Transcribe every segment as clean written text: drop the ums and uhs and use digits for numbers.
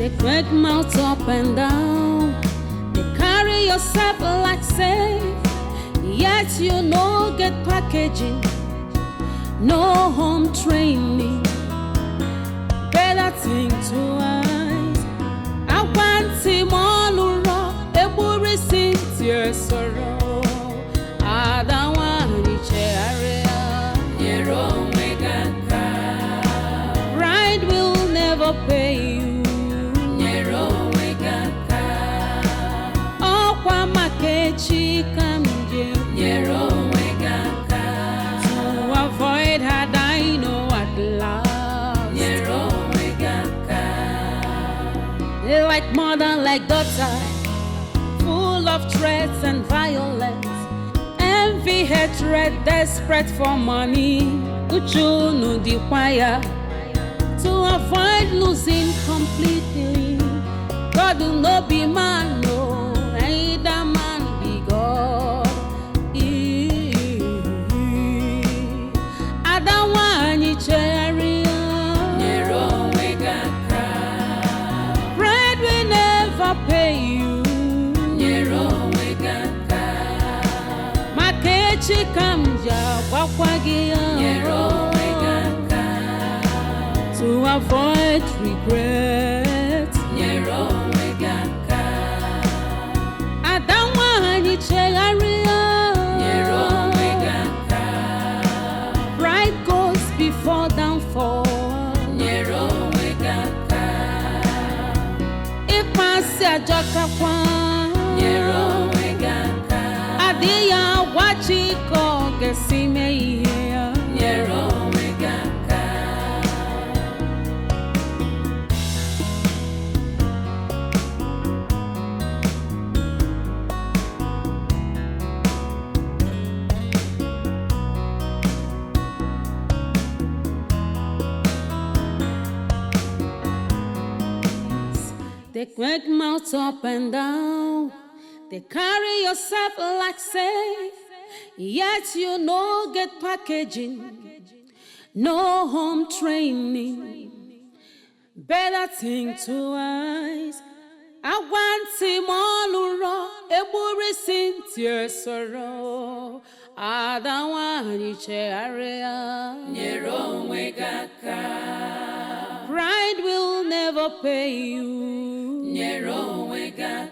They quick mouth up and down. They carry yourself like safe. Yet you no get packaging, no home training. Better think twice. I want him all around. Every since your sorrow. I don't want to share. Your own way got pride will never pay you. Your own way got oh, kwa makechi kamje. Your own way got to avoid her, I know at last. Your own way got they like mother, like daughter, full of threats and violence. Envy, hatred, desperate for money. Uju no Dikeh to avoid losing completely. God will not be man, no, neither man be God. I don't want you cherry. Your own way got pride will never pay you. Your own way got Chikamja wakwagia. Your own way got to avoid regret. Your own way got I don't want you chegaria. Your own way got pride goes before downfall. Your own way got if I say a jokakwan. Your own way got Adia wachiko gesime here. Your own way got they quick mouth up and down. They carry yourself like safe. Yet you no get packaging, no home training. Better think twice. I want him all around. Every since your sorrow. I don't want you cherry. Your own way got pride will never pay you. Your own way got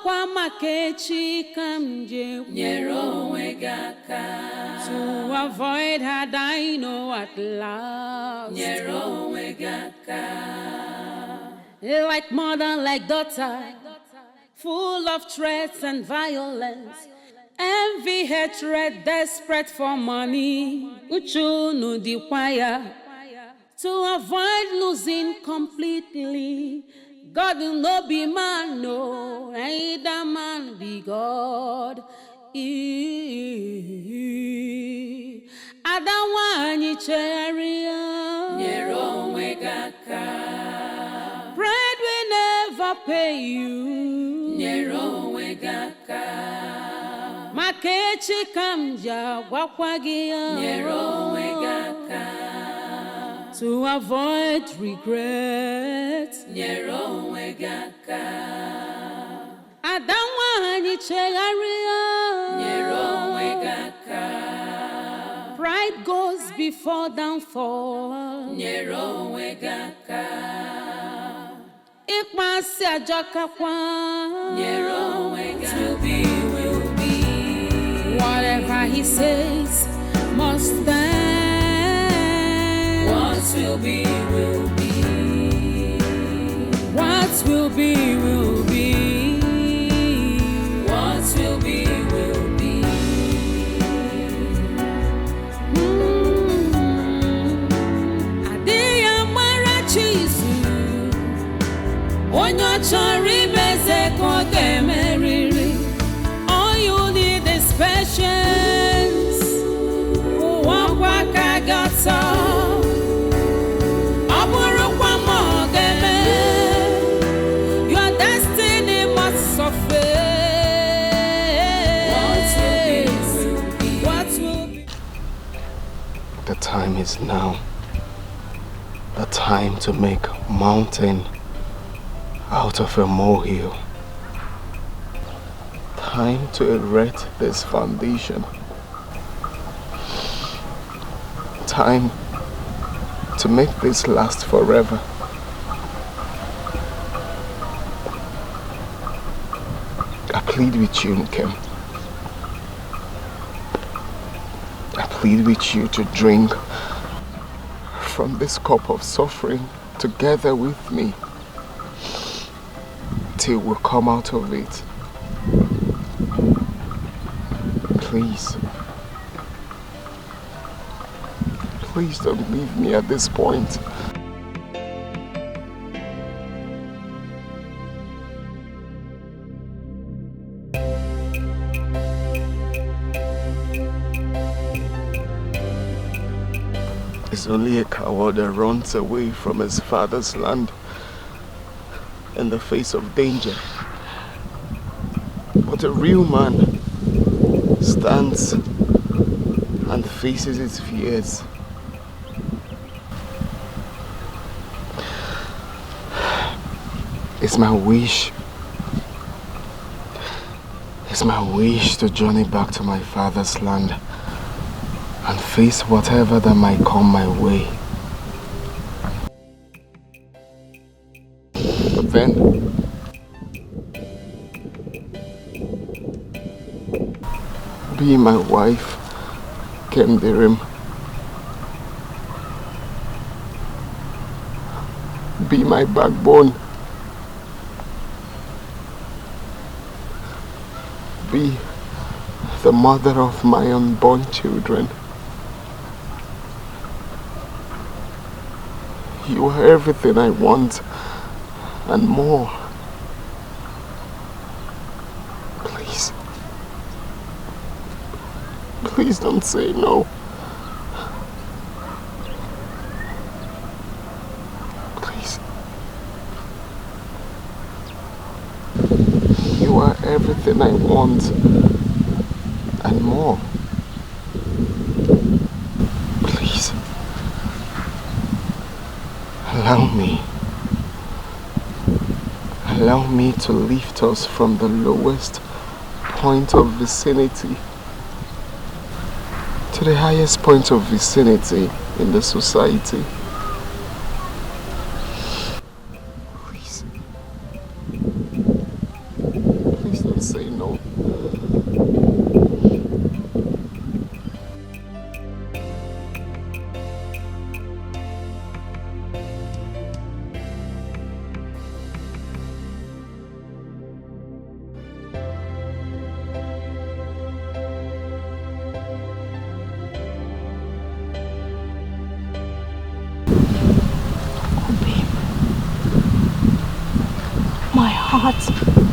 kwa makechi kamje. Your own way got to avoid her, I know at last. Your own way got like mother, like daughter, full of threats and violence. Envy, hatred, desperate for money. Uju no Dikeh to avoid losing completely. God will not be man, no, neither man be God. I don't want you cherry. Your own way got pride will never pay you. Your own way got makechi kamja wakwagia. Your own way got to avoid regret. Your own way got I don't want you cherry. Your own way got pride goes before downfall. Your own way got if my say jokakwan. Your own way got will be. Whatever he says must stand. What will be, will be. What will be, will be. What will be, will be. Adia marachizu. Onyo chori beze koke meriri. All you need is patience. Waka got so. Your destiny must suffer. The time is now. A time to make mountain out of a molehill. Time to erect this foundation. Time to make this last forever. I plead with you, Nkem. I plead with you to drink from this cup of suffering together with me till we come out of it. Please. Please don't leave me at this point. It's only a coward that runs away from his father's land in the face of danger. But a real man stands and faces his fears. It's my wish to journey back to my father's land and face whatever that might come my way. But then, be my wife, Kendirim. Be my backbone. Be the mother of my unborn children. You are everything I want and more. Please. Please don't say no. Please. You are everything I want and more. Please. Allow me to lift us from the lowest point of vicinity to the highest point of vicinity in the society. Please. Please don't say no.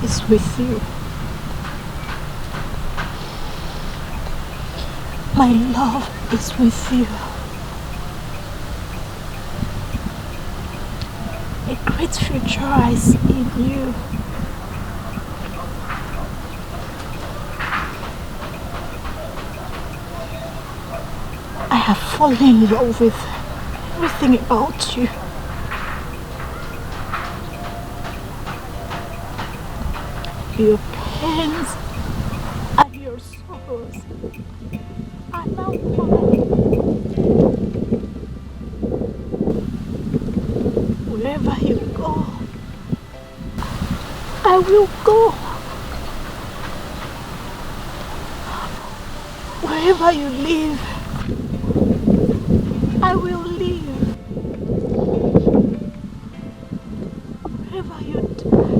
Is with you. My love is with you. A great future I see in you. I have fallen in love with everything about you. Your pains and your sorrows are now mine. Wherever you go, I will go. Wherever you live, I will live. Wherever you die,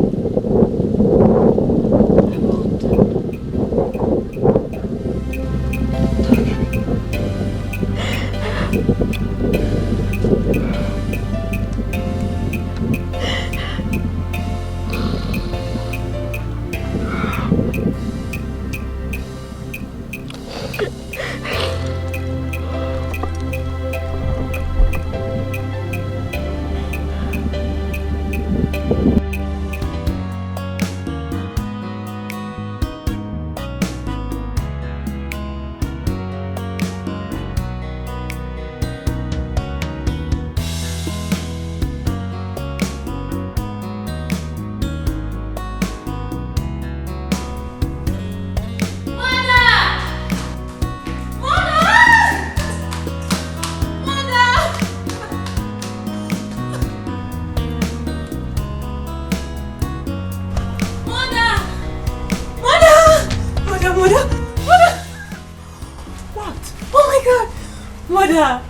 Mother,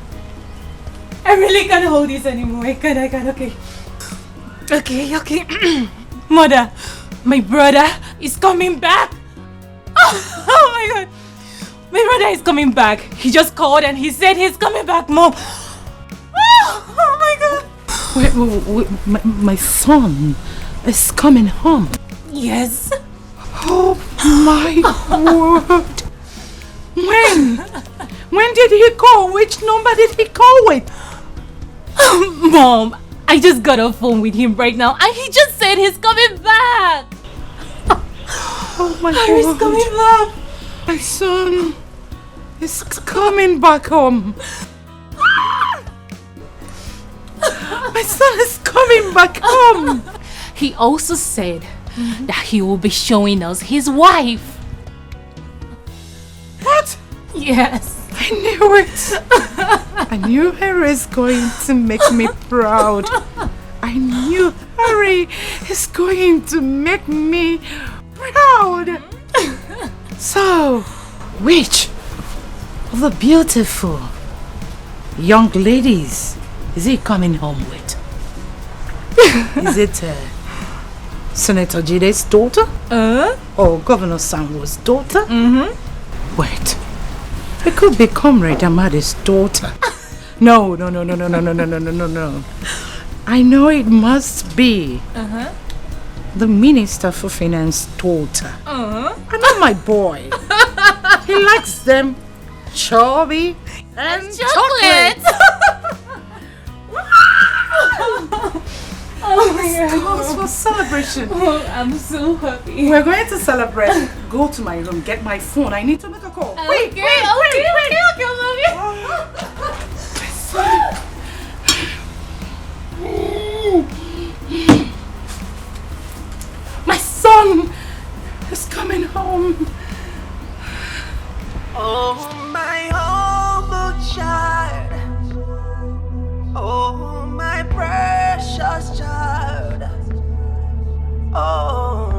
I really can't hold this anymore. I can't, okay. Okay. Mother, my brother is coming back. Oh my God. My brother is coming back. He just called and he said he's coming back, Mom. Oh my God. Wait, my son is coming home. Yes. Oh my word. When did he call? Which number did he call with? Mom, I just got a phone with him right now and he just said he's coming back. Oh my God. He's coming back. My son is coming back home. My son is coming back home. He also said that he will be showing us his wife. What? Yes. I knew it. I knew Harry is going to make me proud. I knew Harry is going to make me proud. So, which of the beautiful young ladies is he coming home with? Is it Senator Jide's daughter? Or Governor Sanwo's daughter? Wait. It could be Comrade Amadi's daughter. No. I know it must be the Minister for Finance daughter. And not my boy. He likes them chubby and chocolate. Oh my God. Cause for celebration. Oh, I'm so happy. We're going to celebrate. Go to my room, get my phone. I need to make a call. Okay, mommy. My son is coming home. Oh, my humble child. Oh, my precious child. Oh.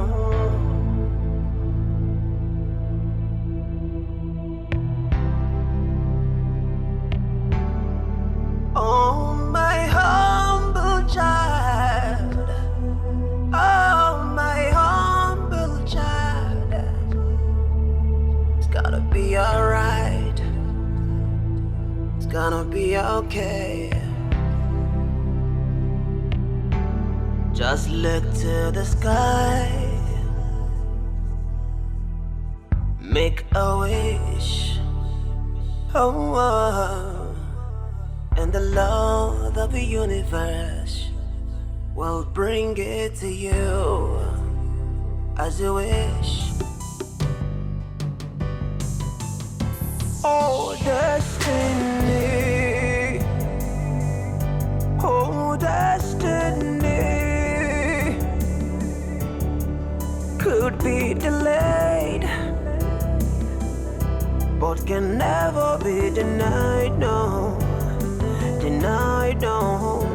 Oh, my humble child. Oh, my humble child. It's gonna be alright. It's gonna be okay. Just look to the sky. Make a wish. Oh. And the Lord of the universe will bring it to you as you wish. Oh, destiny. Oh, destiny could be delayed, but can never be denied, no. Denied, no.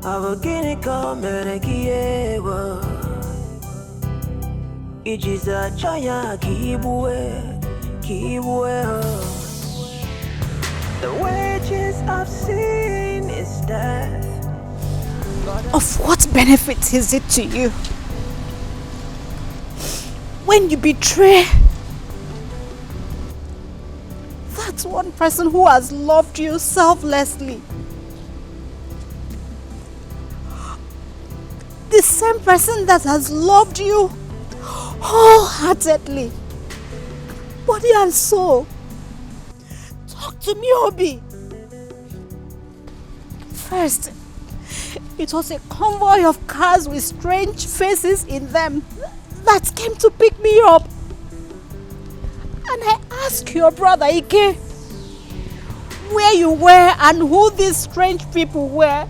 abagini kamere kiewa ijiza chaya kibwe the wages of sin is death. Of what benefit is it to you when you betray that one person who has loved you selflessly? The same person that has loved you wholeheartedly, body and soul. Talk to me, Obi. First, it was a convoy of cars with strange faces in them that came to pick me up. And I asked your brother Ike where you were and who these strange people were.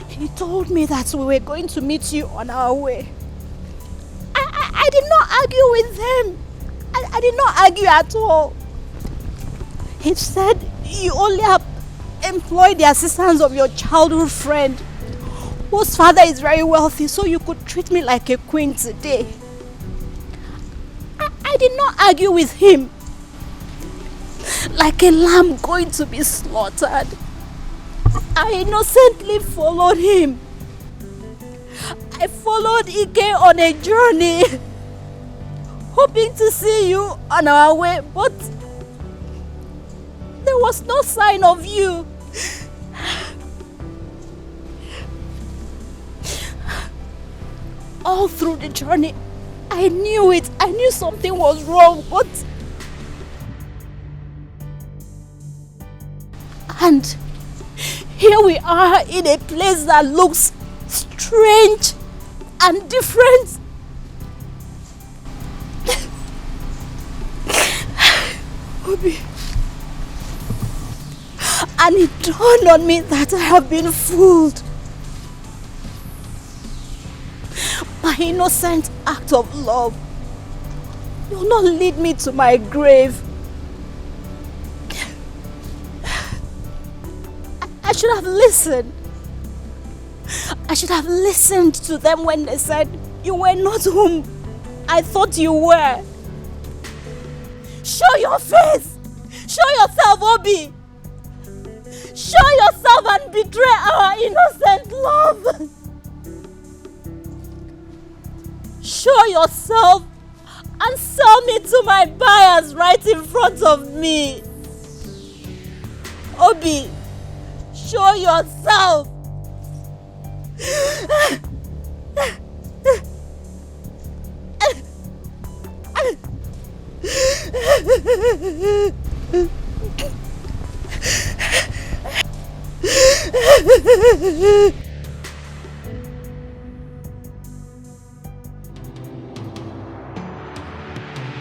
He told me that we were going to meet you on our way. I did not argue with them. I did not argue at all. He said you only have employed the assistance of your childhood friend, whose father is very wealthy, so you could treat me like a queen today. I did not argue with him like a lamb going to be slaughtered. I innocently followed him. I followed Ike on a journey, hoping to see you on our way, but there was no sign of you. All through the journey, I knew it. I knew something was wrong, but... And here we are in a place that looks strange and different. Obi. And it dawned on me that I have been fooled. My innocent act of love will not lead me to my grave. I should have listened. I should have listened to them when they said you were not whom I thought you were. Show your face! Show yourself, Obi! Show yourself and betray our innocent love! Show yourself and sell me to my buyers right in front of me! Obi, show yourself!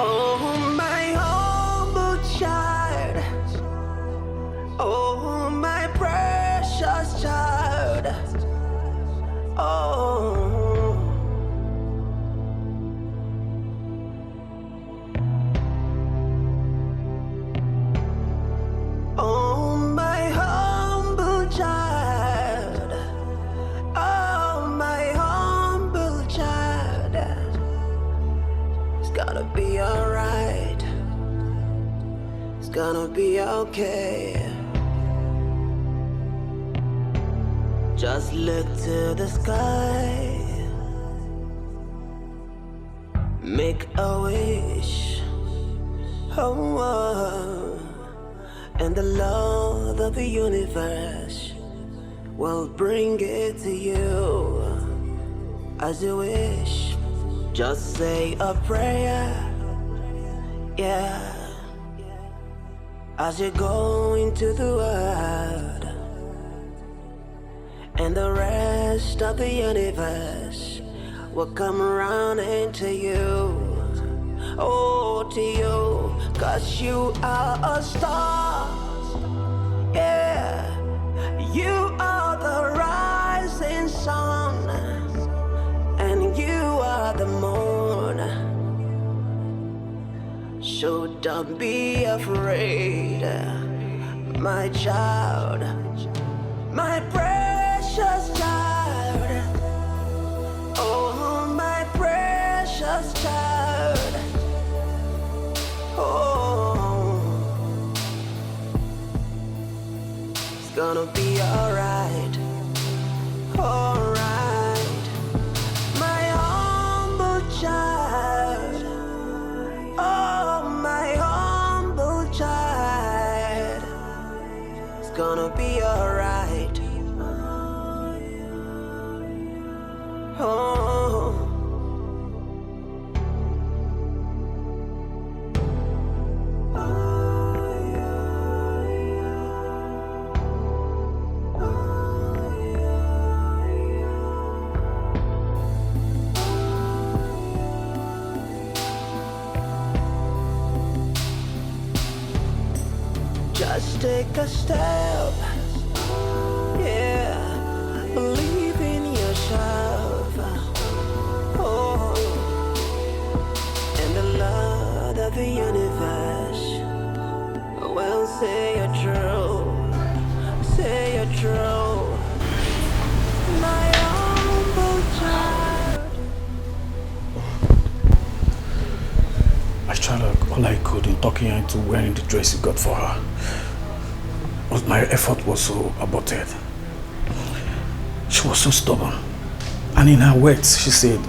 Oh, my humble child. Oh, my precious child. Oh. Oh, my humble child. Oh, my humble child. It's gonna be alright. It's gonna be okay. Just look to the sky. Make a wish. Oh, oh. And the Lord of the universe will bring it to you as you wish. Just say a prayer, yeah, as you go into the world, and the rest of the universe will come around into you. Oh, to you, 'cause you are a star, yeah. You are the rising sun, and you are the moon. So don't be afraid, my child, my precious precious child. Oh, my precious child. Oh, it's gonna be alright. Alright. My humble child. Oh, my humble child. It's gonna be alright. Oh. Just take a step, yeah, believe in yourself, oh, and the Lord of the universe will say you're true, say you're true, my humble child. I tried all I could in talking her into wearing the dress you got for her. But my effort was so aborted. She was so stubborn. And in her words, she said,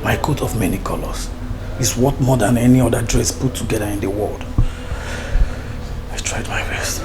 my coat of many colors is worth more than any other dress put together in the world. I tried my best.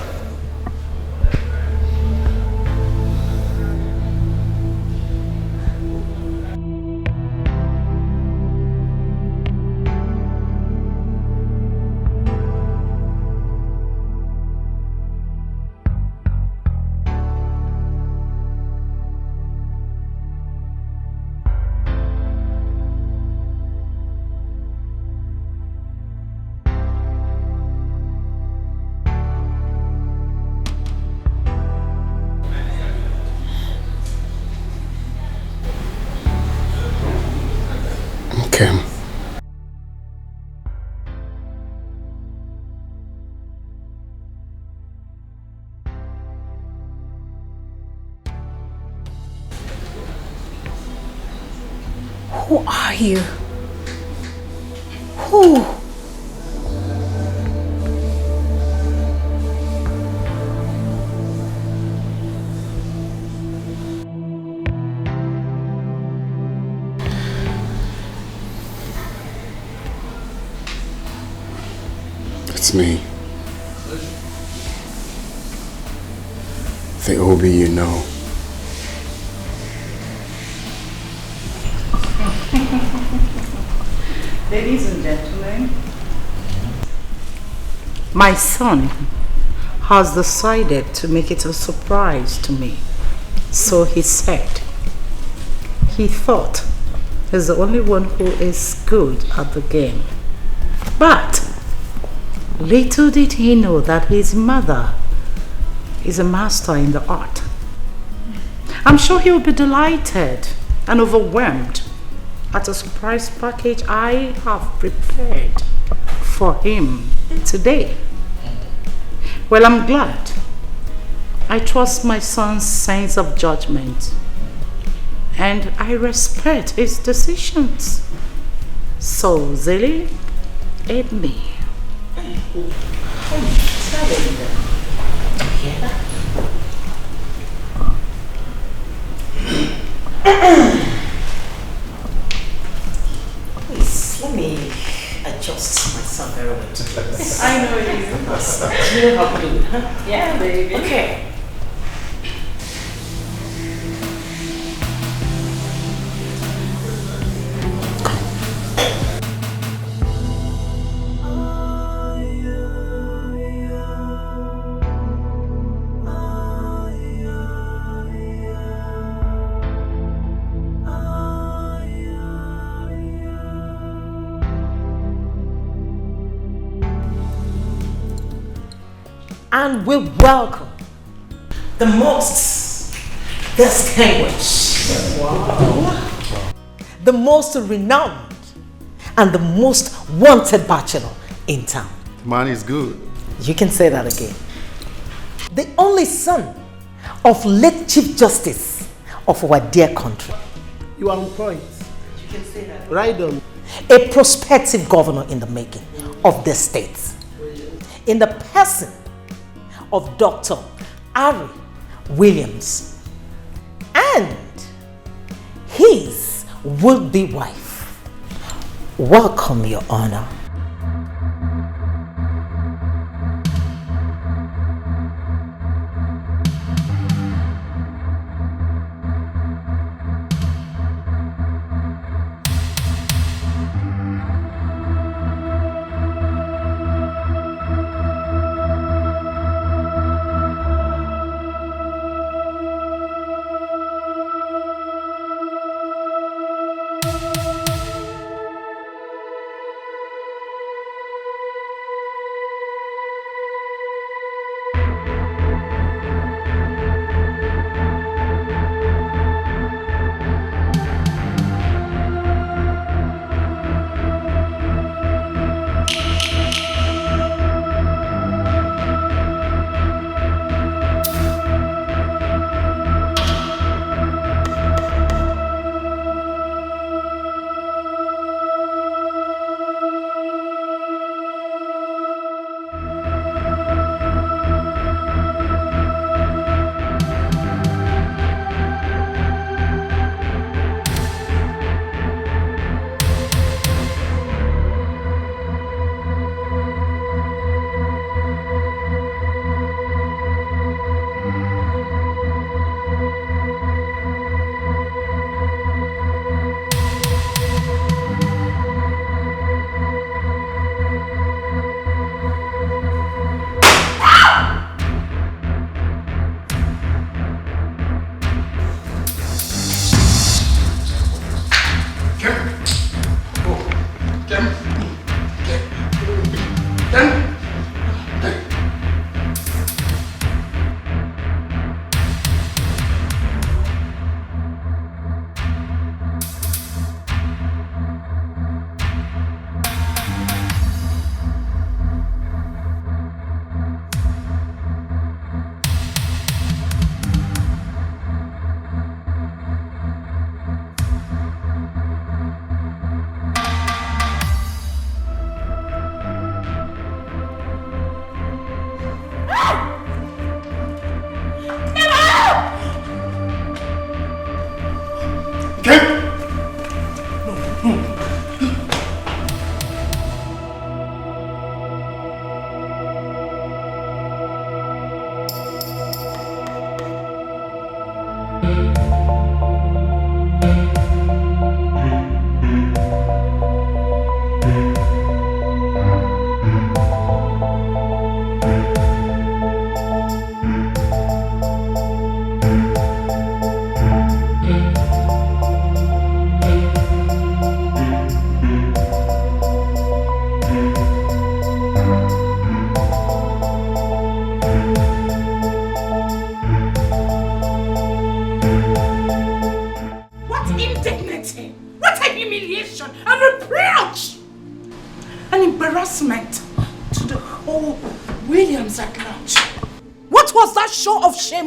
Who are you? Who? It's me. The Obi you know. Ladies and gentlemen, my son has decided to make it a surprise to me. So he said. He thought he's the only one who is good at the game. But little did he know that his mother is a master in the art. I'm sure he'll be delighted and overwhelmed at a surprise package I have prepared for him today. Well, I'm glad. I trust my son's sense of judgment and I respect his decisions. So, Zilly, aid me. Please, let me adjust myself very well to this. I know you. You know how to do it, huh? Yeah, baby. Okay. And we welcome the most distinguished, the most renowned, and the most wanted bachelor in town. The man is good. You can say that again. The only son of late Chief Justice of our dear country. You are on point. You can say that. Right on. A prospective governor in the making of the state. In the person of Dr. Ari Williams and his would-be wife. Welcome, Your Honor.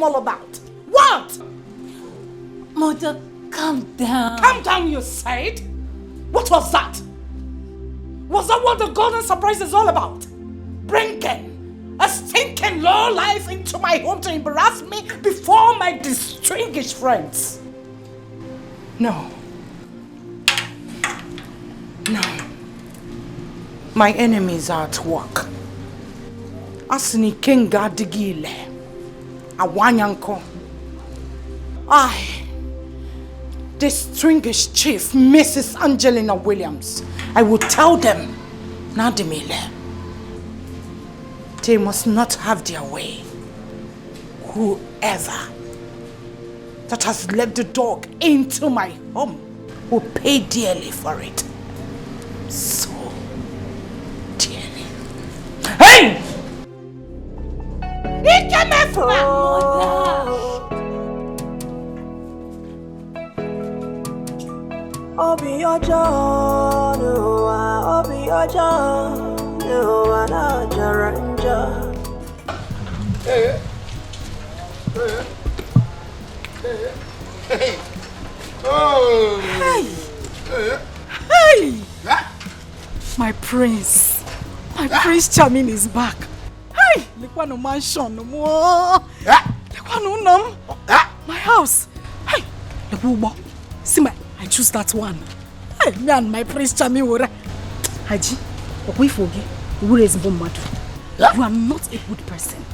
All about? What? Mother, calm down. Calm down, you said? What was that? Was that what the golden surprise is all about? Bringing a stinking low life into my home to embarrass me before my distinguished friends? No. No. My enemies are at work. Asini Kinga Digile. Awanyanko. I, distinguished chief Mrs. Angelina Williams, I will tell them, Nadimile, they must not have their way. Whoever that has let the dog into my home will pay dearly for it. So dearly. Hey! He came from Obi Ojo, no, Obi Ojo, no, na Jaranja. Hey. Oh. Hey. Hey. My prince. My prince Charming is back. Hey. Lekwano mansion no more. Lekwano nam. My house. Hey. Lekubo. See I choose that one. Hey, me and my prince Charming were. Haji, we forget. You are not a good person.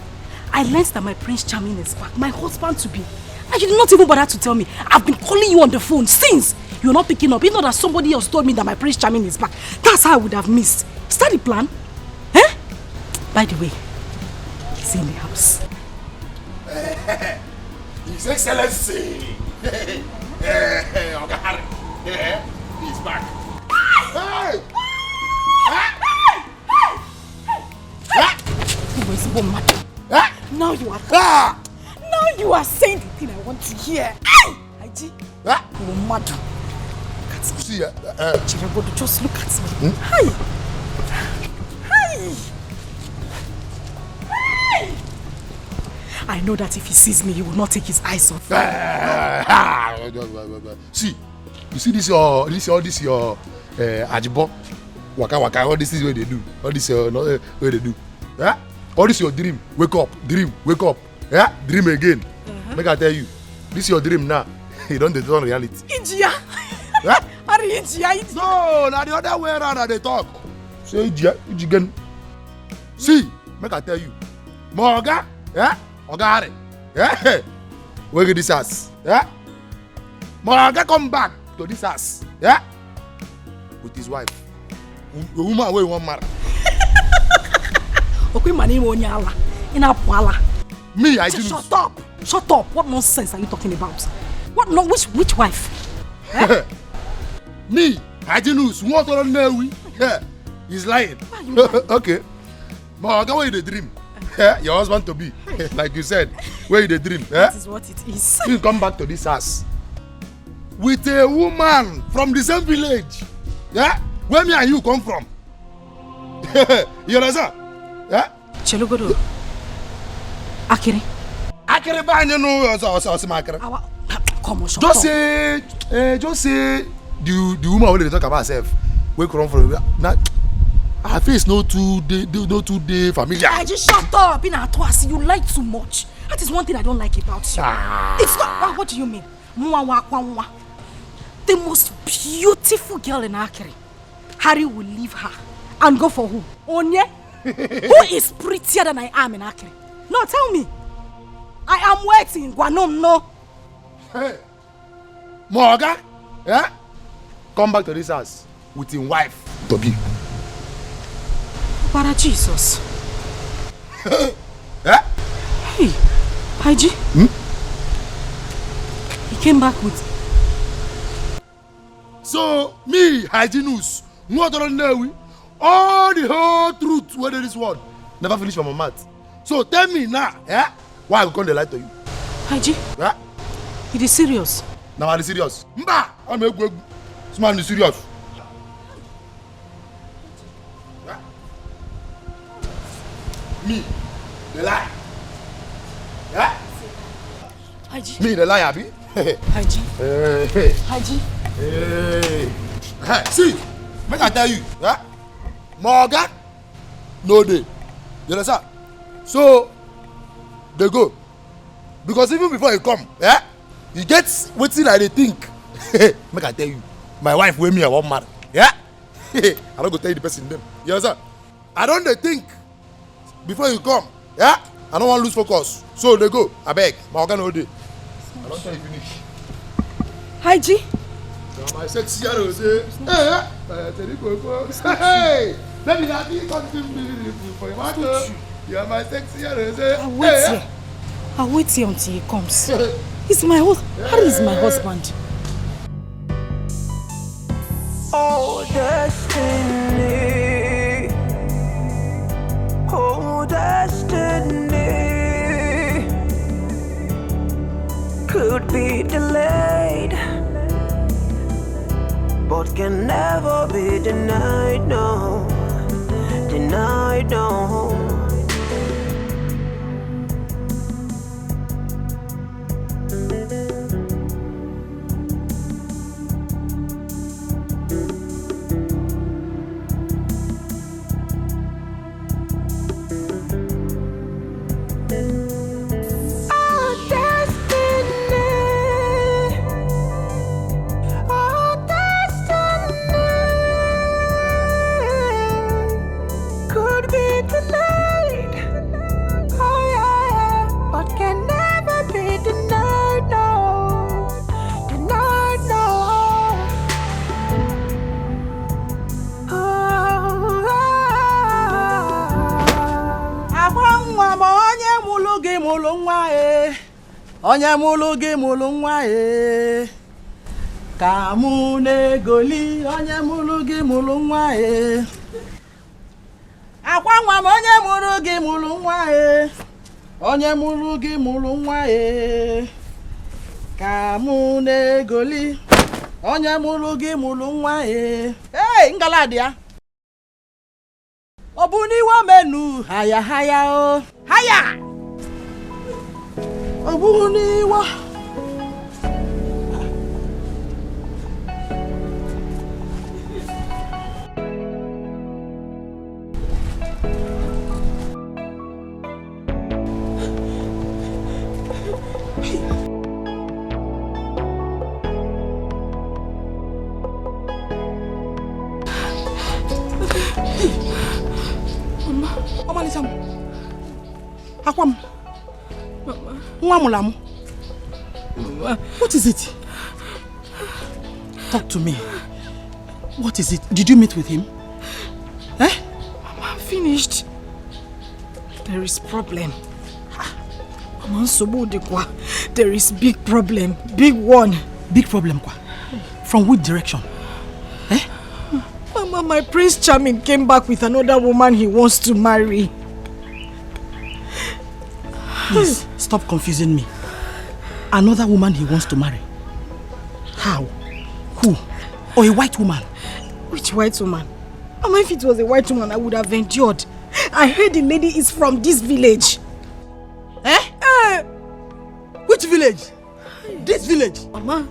I learned that my prince Charming is back. My husband to be. And you did not even bother to tell me. I've been calling you on the phone since. You're not picking up. It's not that somebody else told me that my prince Charming is back. That's how I would have missed. Is that the plan? Eh? By the way, he's in the house. His Excellency. He's back. Hey! Now you are now you are saying the thing I want to hear. Haji, you're mad. See, just look at me. Hey! Hey! Hey! I know that if he sees me, he will not take his eyes off. See, you see this your ajibo, waka, all this is what they do. All this what they do. Yeah? All this your dream. Wake up, yeah? Dream again. Make I tell you, this is your dream now. You don't turn reality. India. Yeah? Are you India? No, now the other way around they talk. Say India again. See, make I tell you, Morga, yeah? Ogare, yeah? Where get this house, yeah? Morga come back to this house, yeah? With his wife. The woman where you want marry. Okay, my name is Onyala. In Apwala. Me, I do. Shut up! Shut up! What nonsense are you talking about? What no? Which wife? Eh? Me, I do news. What on know? Yeah, he's lying. Okay, but where you the dream? Yeah, your husband to be, like you said, where you the dream? That is what it is. You come back to this house with a woman from the same village. Yeah, where me and you come from? You understand? Yeah. Chelugodo. Akiri. Akiri banya no Akiri. Come on, shut just say the woman wey dey talk about herself wey come from na her face no too dey familiar. I just shut up. In Atwasi, you lie too much. That is one thing I don't like about you. It's not. What do you mean? The most beautiful girl in Akiri. Harry will leave her and go for who? Onye? Who is prettier than I am in Akiri? No, tell me. I am waiting. Guanom, no. Hey, Morga, yeah? Come back to this house with his wife, Toby. Para Jesus. Yeah? Hey, Haji. He came back with. So, me, Hygienus, what don't know all the whole truth whether this one never finish from my mouth. So tell me now, yeah? Why I come the light to you? Haji. Yeah? It is serious. Now I'm serious. Mba! I'm a good man is serious. Yeah? Me, the lie. Yeah? Haji. Me, the lie, Abby. Haji. Hey. Haji. Hey. See, make I tell you, yeah? Morgan, no day. You understand? So, they go. Because even before you come, yeah? You get wetin I dey think. Make I tell you, my wife wey me I wan marry, yeah? I don't go tell you the person name. You understand? I don't dey think before you come, yeah? I don't want lose focus. So they go. I beg, my organ no dey. I don't tell you finish. Haji. My sexy Rose. Hey, hey, let me not be beautiful for you. You are my sexy Rose. I'll wait here until he comes. He's my husband. Harry is my husband. Oh, destiny. Oh, destiny. Could be delayed, but can never be denied, no. Denied, no. mụrụ nwa e. Onye mụrụ gị mụrụ nwa e. Ka mụ na-egoli onye mụrụ gị mụrụ nwa e. Akwa nwa m onye mụrụ gị mụrụ nwa e. Onye mụrụ gị mụrụ nwa e. Ka mụ na-egoli onye mụrụ gị mụrụ nwa e. Hey, ngaladi ya. Ọ bụ n'iwe menu haya haya o. Haya. Ọ bụ n'iwe. Akwam. Mama. What is it? Talk to me. What is it? Did you meet with him? Eh? Mama, I'm finished. There is problem. Mama, there is big problem. Big one. Big problem, kwa? From which direction? Eh? Mama, my Prince Charming came back with another woman he wants to marry. Please, stop confusing me. Another woman he wants to marry? How? Who? Or a white woman? Which white woman? Mama, if it was a white woman, I would have endured. I heard the lady is from this village. Eh? Which village? This village? Mama,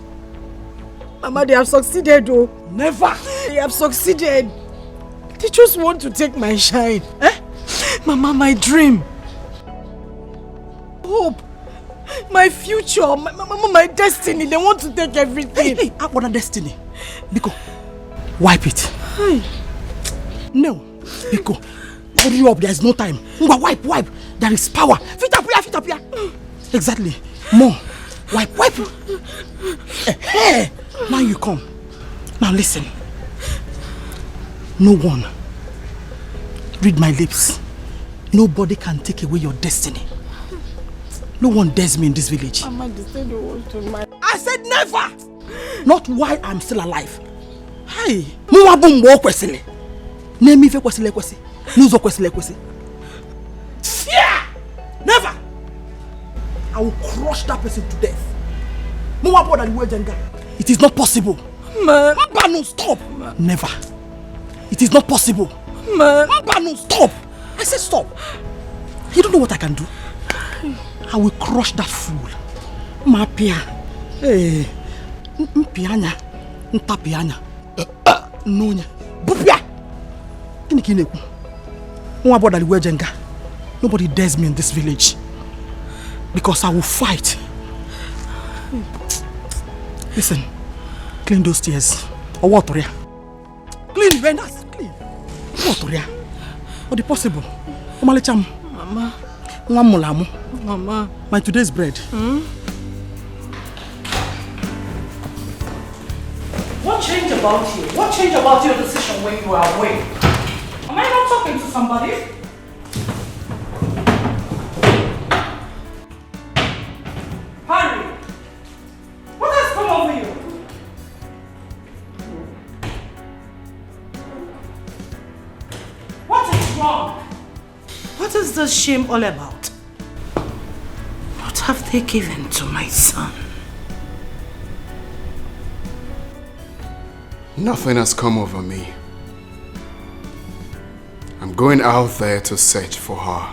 they have succeeded though. Never! They have succeeded. They just want to take my shine. Eh? Mama, my dream. Hope. My future. My destiny. They want to take everything. Hey, what a destiny. Biko, wipe it. Hey. No. Biko, hurry up. There is no time. Wipe. There is power. Fit up here. Exactly. More. Wipe. Hey. Now you come. Now listen. No one. Read my lips. Nobody can take away your destiny. No one dares me in this village. Mama, they said they want to marry. I said never! Not while I'm still alive. Hey, Mwa bumbo kwesile. Nemi fe kwesile kwesi. Nuzo kwesile kwesi. Yeah! Never! I will crush that person to death. Mwa boda liwe jenga. It is not possible. Man. Mba no stop. Man. Never. It is not possible. Man. Mba no stop. I said stop. You don't know what I can do. I will crush that fool. Mapia. Hey. Mpianya. Ntapianya. Nonya. Bupia. Kini ku. Mwa boda liwe jenga. Nobody dares me in this village. Because I will fight. Listen. Clean those tears. Or water ya. Clean the vendors. Clean. Water ya. Or the possible. Omalicham. Mama. Mama. My today's bread. What changed about you? What changed about your decision when you were away? Am I not talking to somebody? Harry! What has come over you? What is wrong? What is this shame all about? What have they given to my son? Nothing has come over me. I'm going out there to search for her.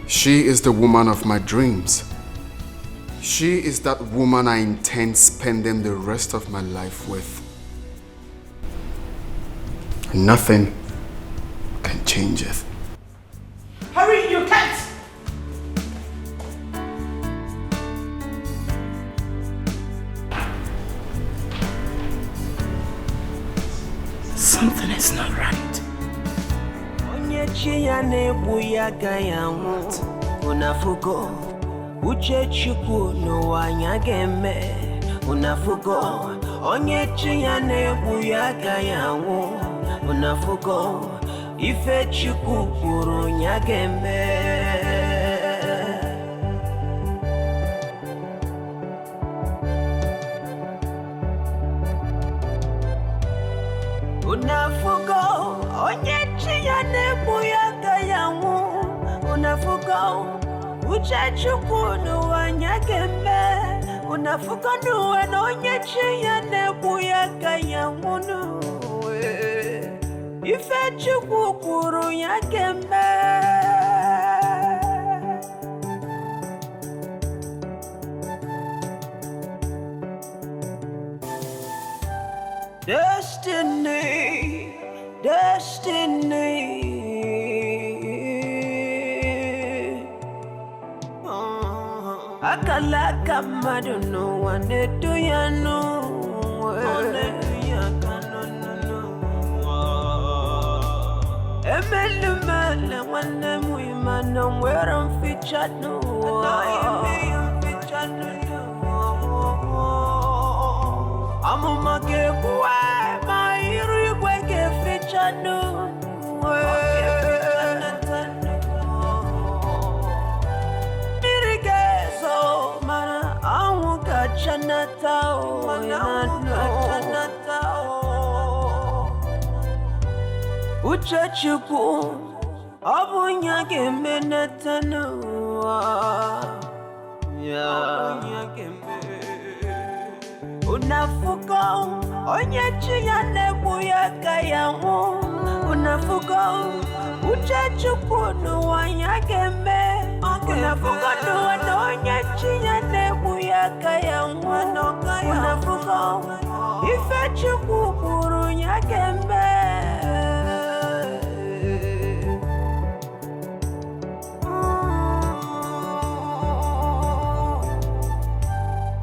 She is the woman of my dreams. She is that woman I intend spending the rest of my life with. Nothing can change it. Hurry, you can't! Something is not right. Unafugo uche chukwu n'ụwa anya ga-eme unafugo onye chi ya na-egbu ya agaghị anwụ unafugo ife chukwu kwuru ya ga-eme Uchachuku nuwanyakembe unafuka nuwe nonyechi ya nebu ya kaya munu ife chukukuru yakembe Destiny, destiny. Akala kamadu no wane do ya no. Emelu mele wane muima no weram featured no. Amu make buai mairu kweke featured no. Uchachuku abunya gemenetanu unafuka onyechi ya nebu ya kayamu unafuka uchachuku nuwanya gembe unafuka nuwa onyechi ya nebu ya kayamu unafuka ife chuku kuru ya gembe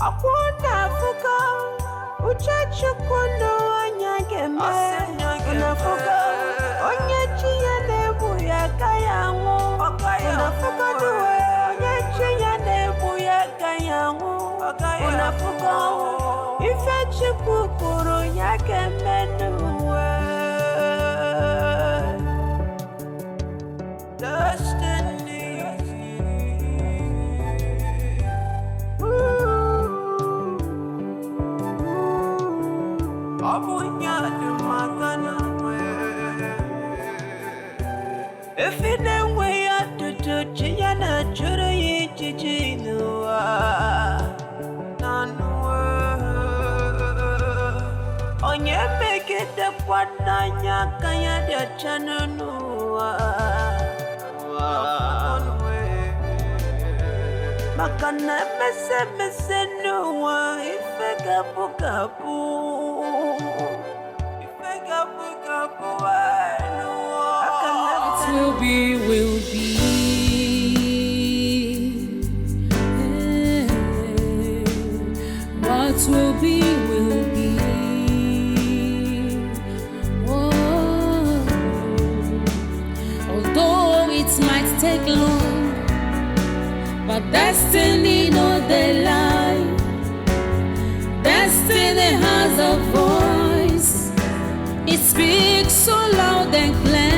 unafuka uchachuku nuwanya gembe unafuka onyechi ya nebu ya kayamu unafuka nuwe onyechi ya nebu ya kayamu unafuka ife chukukuru ya kemenuwe Destiny Abunya dumakana If it ain't way out to Chiana Churi Chichinua Onye make it the Padanya Kaya de Chanunua Makana Messe Nua Ifegapu Gapu Will be, will be. What will be, will be. Oh. Although it might take long, but destiny no they lie. Destiny has a voice. It speaks so loud and clear.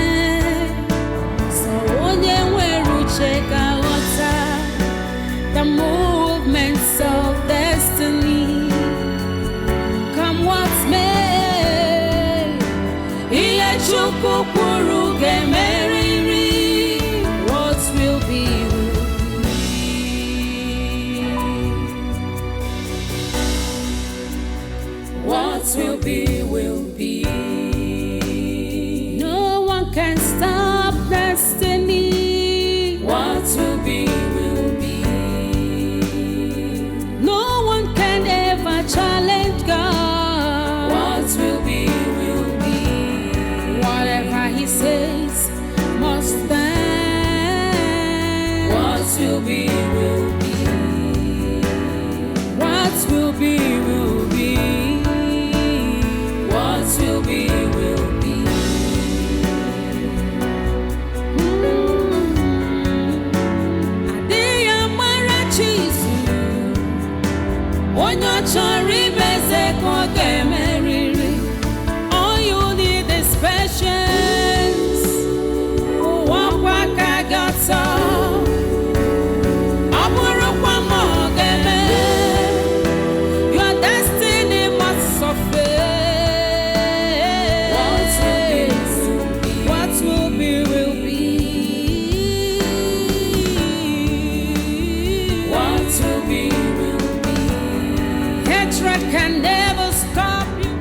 Check out the movements of destiny. Come what's may, Iachukukuru Gemeriri. What will be, will be. What will be, will be. No one can stop destiny. What will be, will be. No one can ever challenge God. What will be, will be. Whatever He says must stand. What will be, will be. What will be, will be. What will be, will be. All you need is patience. Your destiny must suffer. What will be, will be. Pressure can never stop you.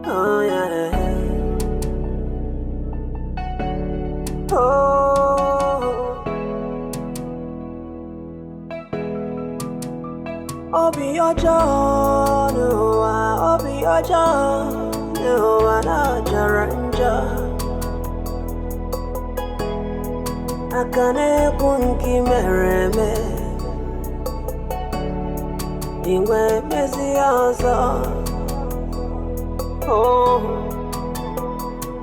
Oh yeah. Oh. Obi ojo no obi ojo no na jaranja. Akane kunki mereme. Ingwe mezi ozo. Oh,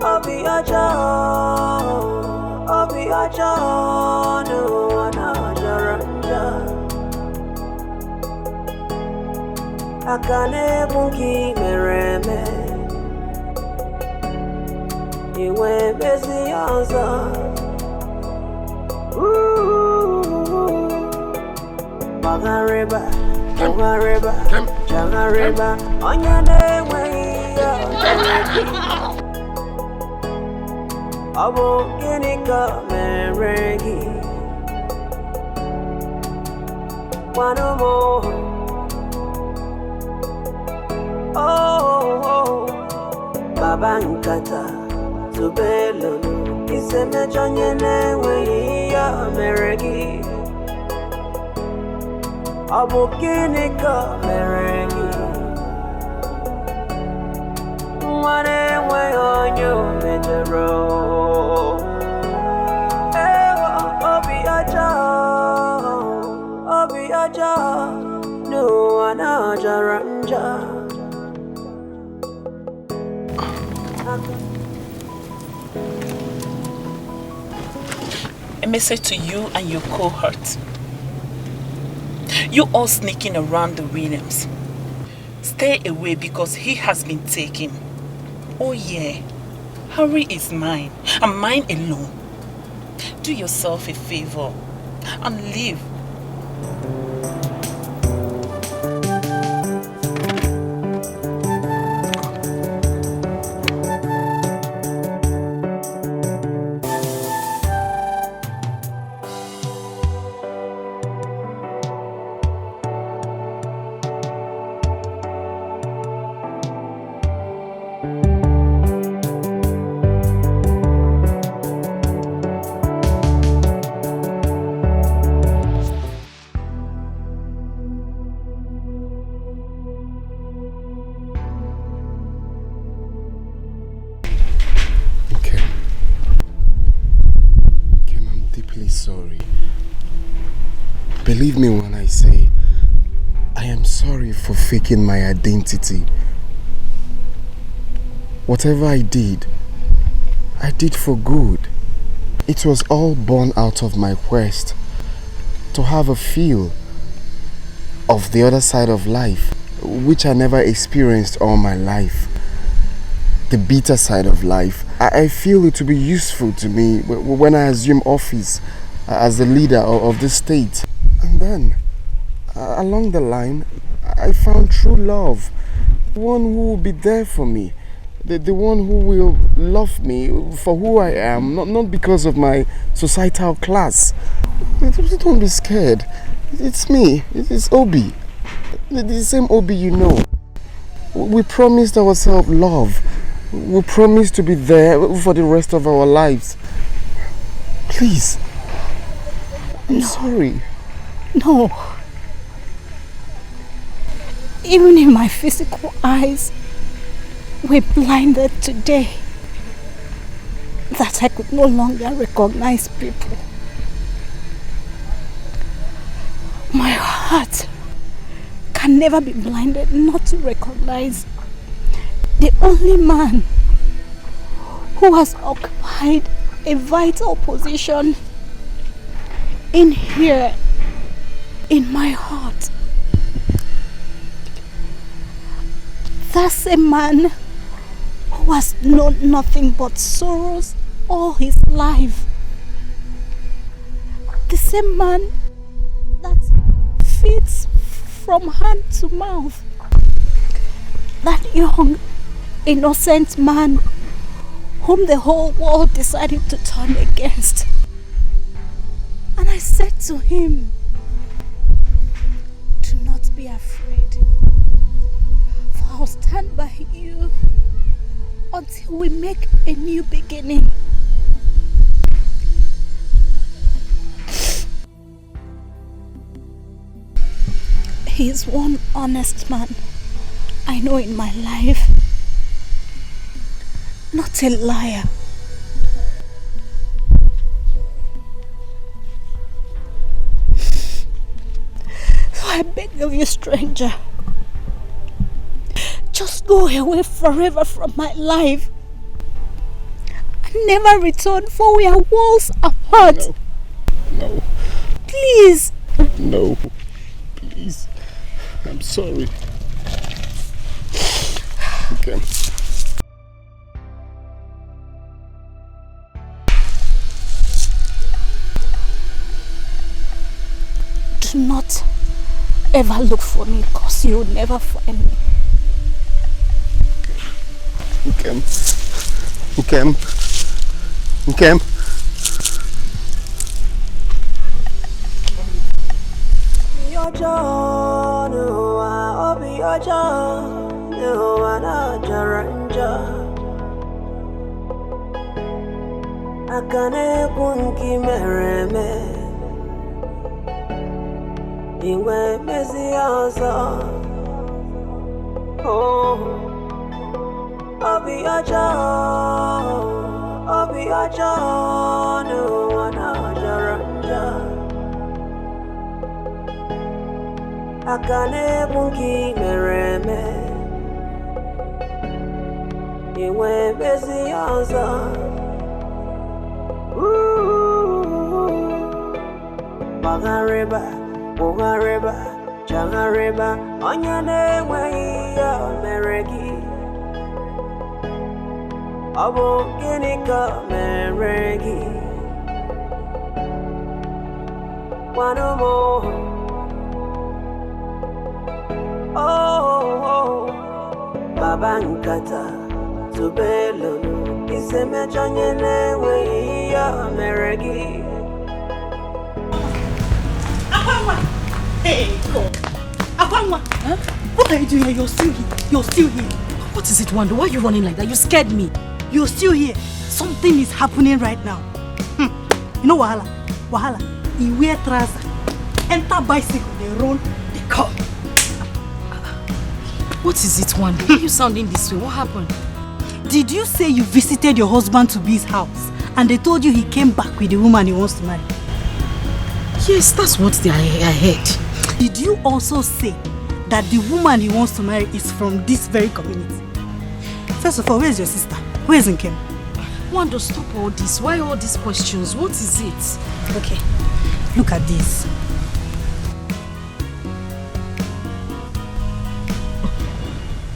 Obi Aja, no anajaranja. Akane bunki mereme, iwe bezi yaza. Magareba, Magareba, Jangareba, Onyane way. Abo kinika meregi One more. Oh, Baba Nkata Zubelo Iseme Jonyene Weya meregi Abo kinika meregi One way on you in the road. Obi Aja, no anajaranja. A message to you and your cohort. You all sneaking around the Williams. Stay away because he has been taken. Oh yeah, Harry is mine, and mine alone. Do yourself a favor and leave. Believe me when I say, I am sorry for faking my identity. Whatever I did for good. It was all born out of my quest to have a feel of the other side of life, which I never experienced all my life. The bitter side of life. I feel it to be useful to me when I assume office as the leader of the state. And then, along the line, I found true love. One who will be there for me. The one who will love me for who I am, not because of my societal class. Don't be scared. It's me. It's Obi. The same Obi you know. We promised ourselves love We promise to be there for the rest of our lives. Please. I'm sorry. No. Even if my physical eyes were blinded today, that I could no longer recognize people, my heart can never be blinded not to recognize the only man who has occupied a vital position in here, in my heart. That's a man who has known nothing but sorrows all his life. The same man that feeds from hand to mouth. That young, innocent man whom the whole world decided to turn against. And I said to him, do not be afraid, for I'll stand by you until we make a new beginning. He is one honest man I know in my life. Not a liar. So I beg of you, stranger, just go away forever from my life and never return, for we are worlds apart. No. Please. No. Please. I'm sorry. Okay. Do not ever look for me, because you will never find me. Nkem. Nkem. Nkem. Akane kunki mereme Iwe mesiaza Oh Obi aja No wana jaranja Akane kunki mereme Iwe mesiaza Wagareba, Jangareba, Onyane way Meregi Abo Ginika Meregi One more Oh Babankata Zubelo Iseme Janyane way Meregi Hey, God. Akwanwa, huh? What are you doing here? You're still here. You're still here. What is it, Wando? Why are you running like that? You scared me. You're still here. Something is happening right now. You know Wahala? Wahala. He wear trouser. Enter bicycle. They run. They come. What is it, Wando? Why are you sounding this way? What happened? Did you say you visited your husband to his house and they told you he came back with the woman he wants to marry? Yes, that's what I heard. Did you also say that the woman he wants to marry is from this very community? First of all, where's your sister? Where's Nkem? Wando, stop all this. Why all these questions? What is it? Okay, look at this.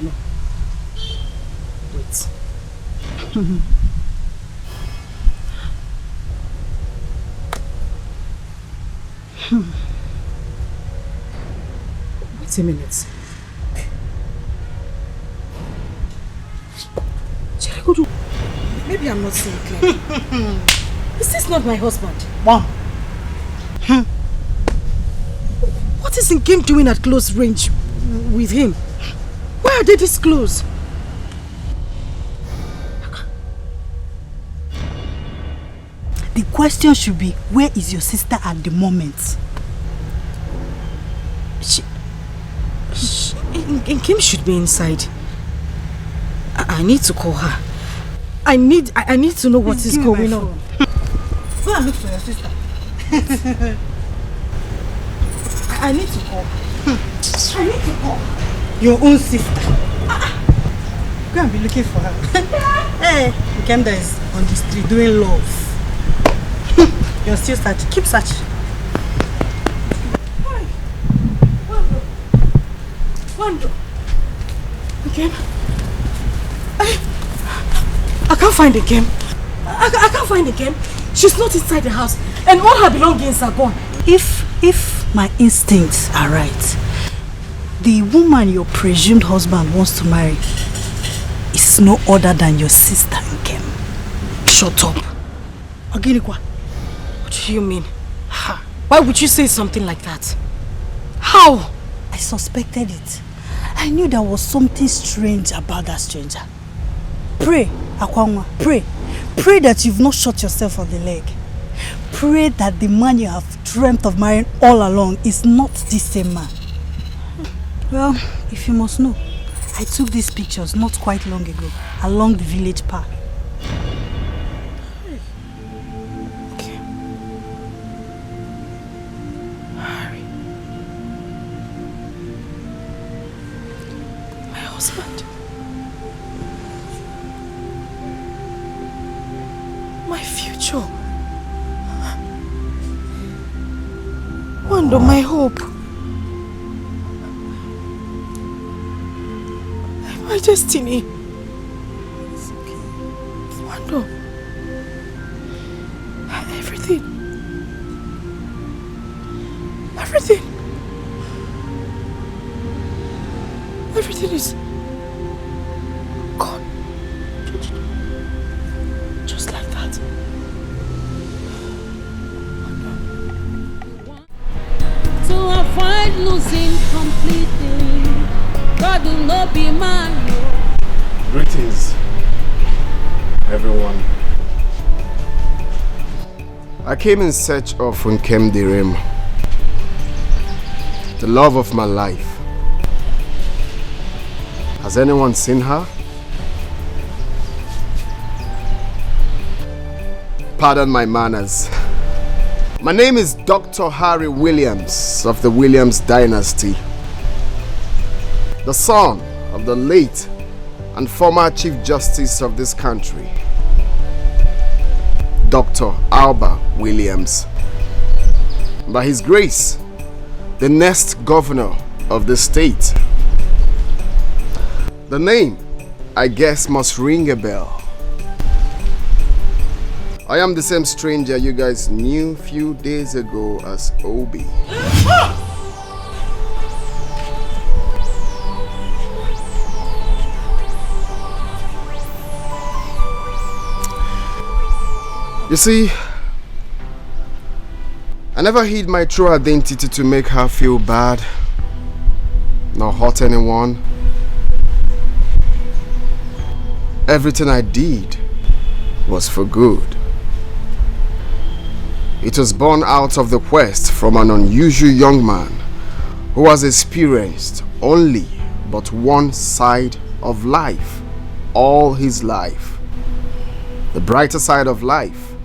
No. Wait. Wait a minute. Maybe I'm not seeing clearly. Is this not my husband? Mom. What is Nkem doing at close range with him? Why are they this close? question should be, where is your sister at the moment? Kim should be inside. I need to call her. I need to know what is going on. Go and look for your sister. I need to call her. I need to call her. Your own sister. Go and be looking for her. Hey, Kemda is on the street doing love. You're still searching. Keep searching. Wando. Okay. I can't find the game. I can't find the game. She's not inside the house, and all her belongings are gone. If my instincts are right, the woman your presumed husband wants to marry is no other than your sister Nkem. Shut up. Oginikwa, what do you mean? Why would you say something like that? How? I suspected it. I knew there was something strange about that stranger. Pray, Akwanwa, pray. Pray that you've not shot yourself on the leg. Pray that the man you have dreamt of marrying all along is not this same man. Well, if you must know, I took these pictures not quite long ago along the village path. Okay. Harry. My husband. My future. Wando, my hope. My destiny. It's okay. Wando. Everything. Everything. Everything is gone. Just like that. To avoid losing completely, God will not be man. Greetings, everyone. I came in search of Nkem Direm, the love of my life. Has anyone seen her? Pardon my manners. My name is Dr. Harry Williams of the Williams dynasty, the son of the late and former Chief Justice of this country, Dr. Alba Williams. By his grace, the next governor of the state. The name, I guess, must ring a bell. I am the same stranger you guys knew few days ago as Obi. You see, I never hid my true identity to make her feel bad, nor hurt anyone. Everything I did was for good. It was born out of the quest from an unusual young man who has experienced only but one side of life all his life. The brighter side of life